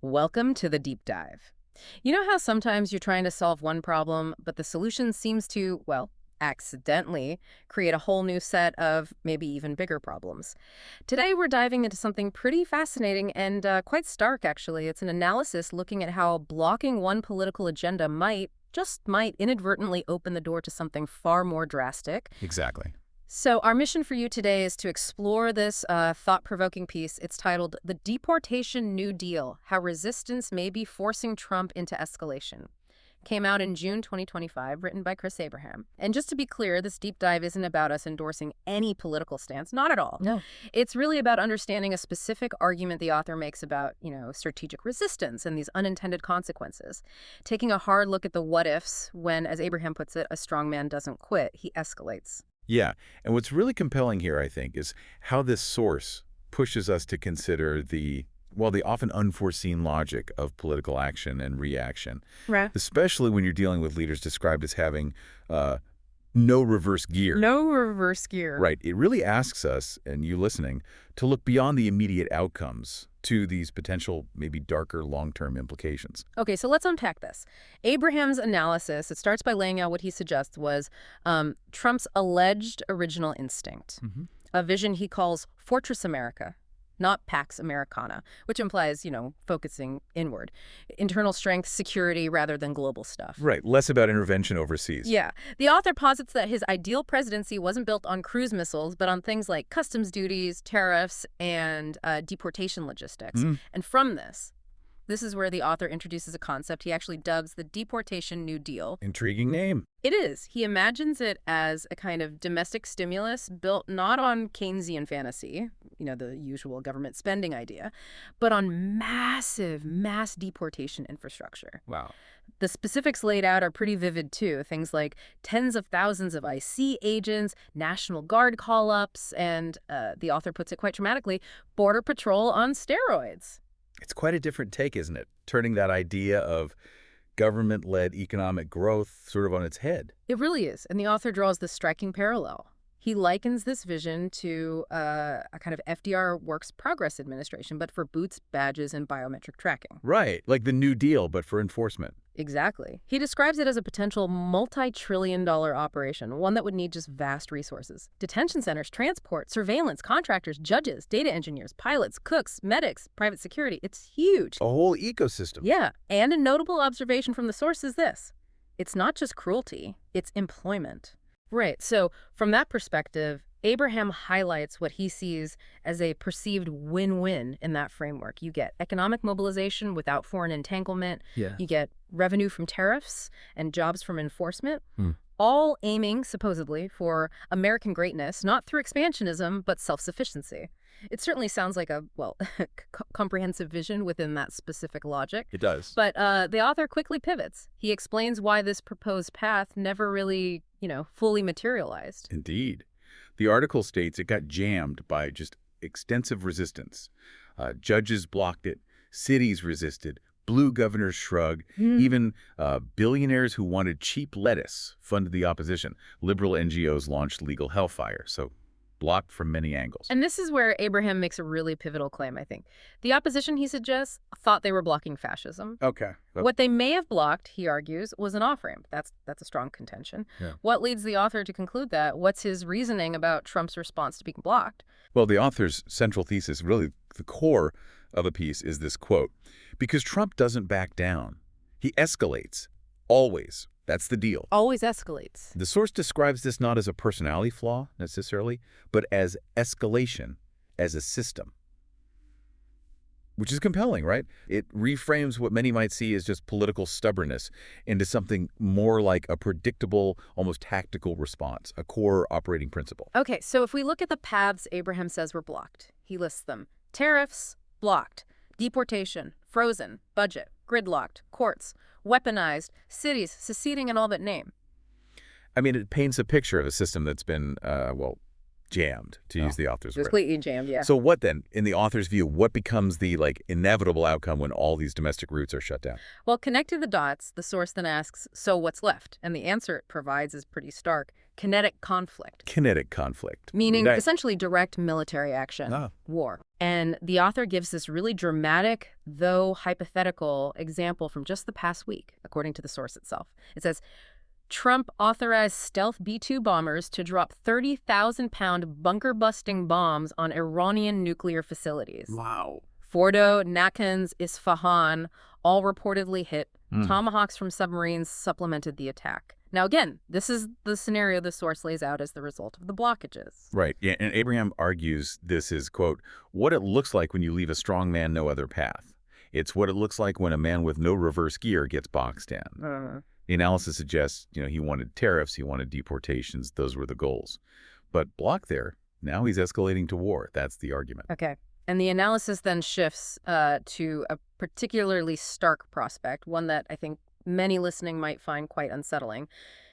Welcome to the deep dive. You know how sometimes you're trying to solve one problem, but the solution seems to, well, accidentally create a whole new set of maybe even bigger problems? Today, we're diving into something pretty fascinating and quite stark, actually. It's an analysis looking at how blocking one political agenda might inadvertently open the door to something far more drastic. Exactly. So our mission for you today is to explore this thought-provoking piece. It's titled The Deportation New Deal, How Resistance May Be Forcing Trump into Escalation. Came out in June 2025, written by Chris Abraham. And just to be clear, this deep dive isn't about us endorsing any political stance, not at all. No. It's really about understanding a specific argument the author makes about, strategic resistance and these unintended consequences. Taking a hard look at the what-ifs when, as Abraham puts it, a strong man doesn't quit, he escalates. Yeah, and what's really compelling here, I think, is how this source pushes us to consider the often unforeseen logic of political action and reaction, Right. especially when you're dealing with leaders described as having no reverse gear. No reverse gear. Right. It really asks us, and you listening, to look beyond the immediate outcomes to these potential, maybe darker long-term implications. Okay, so let's unpack this. Abraham's analysis, it starts by laying out what he suggests was Trump's alleged original instinct, a vision he calls Fortress America, not Pax Americana, which implies, focusing inward. Internal strength, security, rather than global stuff. Right. Less about intervention overseas. Yeah. The author posits that his ideal presidency wasn't built on cruise missiles, but on things like customs duties, tariffs, and deportation logistics. And from this is where the author introduces a concept he actually dubs the Deportation New Deal. Intriguing name. It is. He imagines it as a kind of domestic stimulus built not on Keynesian fantasy, the usual government spending idea, but on mass deportation infrastructure. Wow. The specifics laid out are pretty vivid, too. Things like tens of thousands of IC agents, National Guard call-ups, and, the author puts it quite dramatically, Border Patrol on steroids. It's quite a different take, isn't it? Turning that idea of government-led economic growth sort of on its head. It really is. And the author draws this striking parallel. He likens this vision to a kind of FDR Works Progress Administration, but for boots, badges, and biometric tracking. Right, like the New Deal, but for enforcement. Exactly. He describes it as a potential multi-trillion-dollar operation, one that would need just vast resources. Detention centers, transport, surveillance, contractors, judges, data engineers, pilots, cooks, medics, private security. It's huge. A whole ecosystem. Yeah, and a notable observation from the source is this. It's not just cruelty, it's employment. Right, so from that perspective, Abraham highlights what he sees as a perceived win-win in that framework. You get economic mobilization without foreign entanglement. Yeah. You get revenue from tariffs and jobs from enforcement, all aiming, supposedly, for American greatness, not through expansionism, but self-sufficiency. It certainly sounds like a, comprehensive vision within that specific logic. It does. But the author quickly pivots. He explains why this proposed path never really, fully materialized. Indeed. The article states it got jammed by just extensive resistance. Judges blocked it, cities resisted, blue governors shrugged, even billionaires who wanted cheap lettuce funded the opposition. Liberal NGOs launched legal hellfire, so blocked from many angles. And this is where Abraham makes a really pivotal claim, I think. The opposition, he suggests, thought they were blocking fascism. Okay. What they may have blocked, he argues, was an off-ramp. That's a strong contention. Yeah. What leads the author to conclude that? What's his reasoning about Trump's response to being blocked? Well, the author's central thesis, really the core of the piece, is this quote: because Trump doesn't back down. He escalates. Always. That's the deal. Always escalates. The source describes this not as a personality flaw, necessarily, but as escalation, as a system. Which is compelling, right? It reframes what many might see as just political stubbornness into something more like a predictable, almost tactical response, a core operating principle. Okay, so if we look at the paths Abraham says were blocked, he lists them. Tariffs, blocked. Deportation, frozen. Budget, gridlocked. Courts, weaponized. Cities, seceding in all but name. I mean, it paints a picture of a system that's been, jammed, to use the author's word. Completely jammed, yeah. So what then, in the author's view, what becomes the inevitable outcome when all these domestic routes are shut down? Well, connecting the dots, the source then asks, so what's left? And the answer it provides is pretty stark. kinetic conflict, Kinetic conflict. meaning That, essentially direct military action, ah, war. And the author gives this really dramatic, though hypothetical, example from just the past week, according to the source itself. It says, Trump authorized stealth B-2 bombers to drop 30,000-pound bunker-busting bombs on Iranian nuclear facilities. wow. Fordo, Natanz, Isfahan all reportedly hit. Mm. Tomahawks from submarines supplemented the attack. Now, again, this is the scenario the source lays out as the result of the blockages. Right. Yeah, and Abraham argues this is, quote, what it looks like when you leave a strong man no other path. It's what it looks like when a man with no reverse gear gets boxed in. The analysis suggests, he wanted tariffs, he wanted deportations. Those were the goals. But block there, now he's escalating to war. That's the argument. Okay. And the analysis then shifts to a particularly stark prospect, one that I think many listening might find quite unsettling.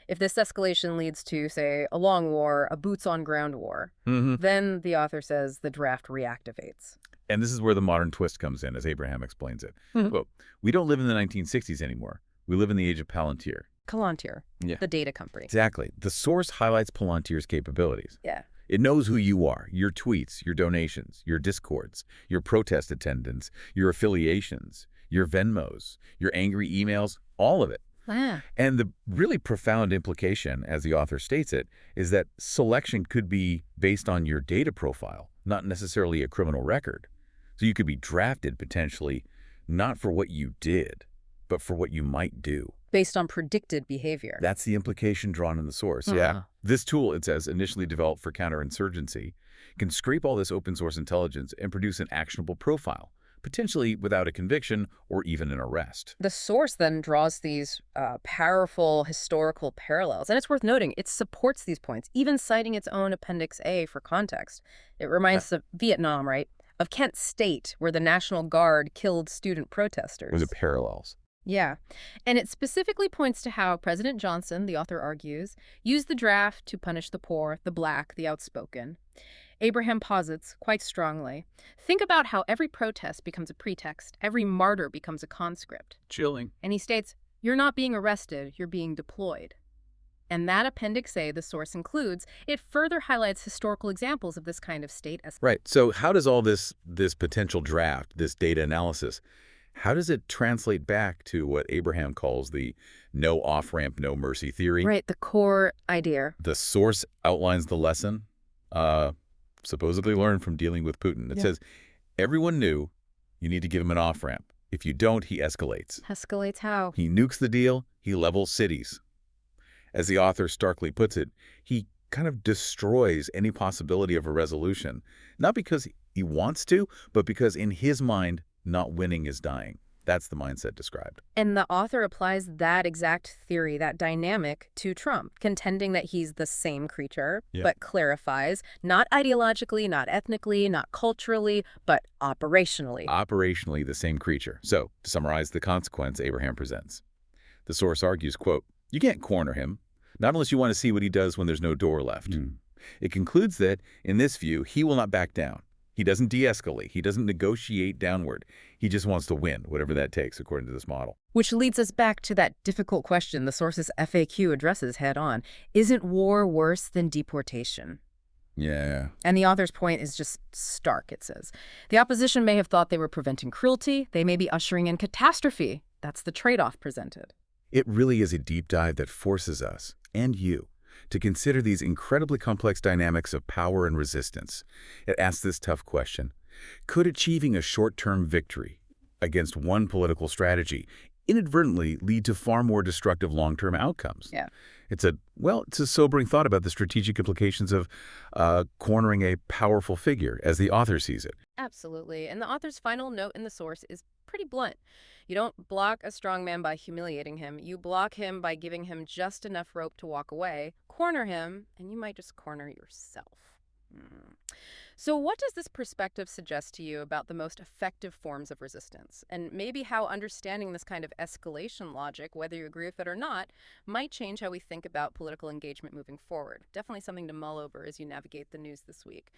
If this escalation leads to, say, a long war, a boots-on-ground war, then the author says the draft reactivates. And this is where the modern twist comes in, as Abraham explains it. Quote, we don't live in the 1960s anymore. We live in the age of Palantir. Palantir, Yeah. the data company. Exactly. The source highlights Palantir's capabilities. Yeah. It knows who you are, your tweets, your donations, your discords, your protest attendance, your affiliations, your Venmos, your angry emails, all of it. Ah. And the really profound implication, as the author states it, is that selection could be based on your data profile, not necessarily a criminal record. So you could be drafted potentially not for what you did, but for what you might do. Based on predicted behavior. That's the implication drawn in the source. Yeah. This tool, it says, initially developed for counterinsurgency, can scrape all this open source intelligence and produce an actionable profile, potentially without a conviction or even an arrest. The source then draws these powerful historical parallels. And it's worth noting, it supports these points, even citing its own Appendix A for context. It reminds us of Vietnam, right? Of Kent State, where the National Guard killed student protesters. Those are parallels. Yeah. And it specifically points to how President Johnson, the author argues, used the draft to punish the poor, the black, the outspoken. Abraham posits, quite strongly, think about how every protest becomes a pretext, every martyr becomes a conscript. Chilling. And he states, you're not being arrested, you're being deployed. And that Appendix A the source includes, it further highlights historical examples of this kind of state escalation. Right. So how does all this potential draft, this data analysis, how does it translate back to what Abraham calls the no off-ramp, no mercy theory? Right, the core idea. The source outlines the lesson, supposedly learned from dealing with Putin. It says, everyone knew you need to give him an off-ramp. If you don't, he escalates. Escalates how? He nukes the deal, he levels cities. As the author starkly puts it, he kind of destroys any possibility of a resolution, not because he wants to, but because in his mind, not winning is dying. That's the mindset described. And the author applies that exact theory, that dynamic, to Trump, contending that he's the same creature, but clarifies, not ideologically, not ethnically, not culturally, but operationally. Operationally the same creature. So, to summarize the consequence Abraham presents, the source argues, quote, you can't corner him, not unless you want to see what he does when there's no door left. It concludes that, in this view, he will not back down. He doesn't de-escalate. He doesn't negotiate downward. He just wants to win, whatever that takes, according to this model. Which leads us back to that difficult question the source's FAQ addresses head on. Isn't war worse than deportation? Yeah. And the author's point is just stark, it says. The opposition may have thought they were preventing cruelty. They may be ushering in catastrophe. That's the trade-off presented. It really is a deep dive that forces us, and you, to consider these incredibly complex dynamics of power and resistance. It asks this tough question. Could achieving a short-term victory against one political strategy inadvertently lead to far more destructive long-term outcomes? Yeah. It's a sobering thought about the strategic implications of cornering a powerful figure, as the author sees it. Absolutely. And the author's final note in the source is pretty blunt. You don't block a strong man by humiliating him. You block him by giving him just enough rope to walk away, corner him, and you might just corner yourself. So what does this perspective suggest to you about the most effective forms of resistance? And maybe how understanding this kind of escalation logic, whether you agree with it or not, might change how we think about political engagement moving forward. Definitely something to mull over as you navigate the news this week.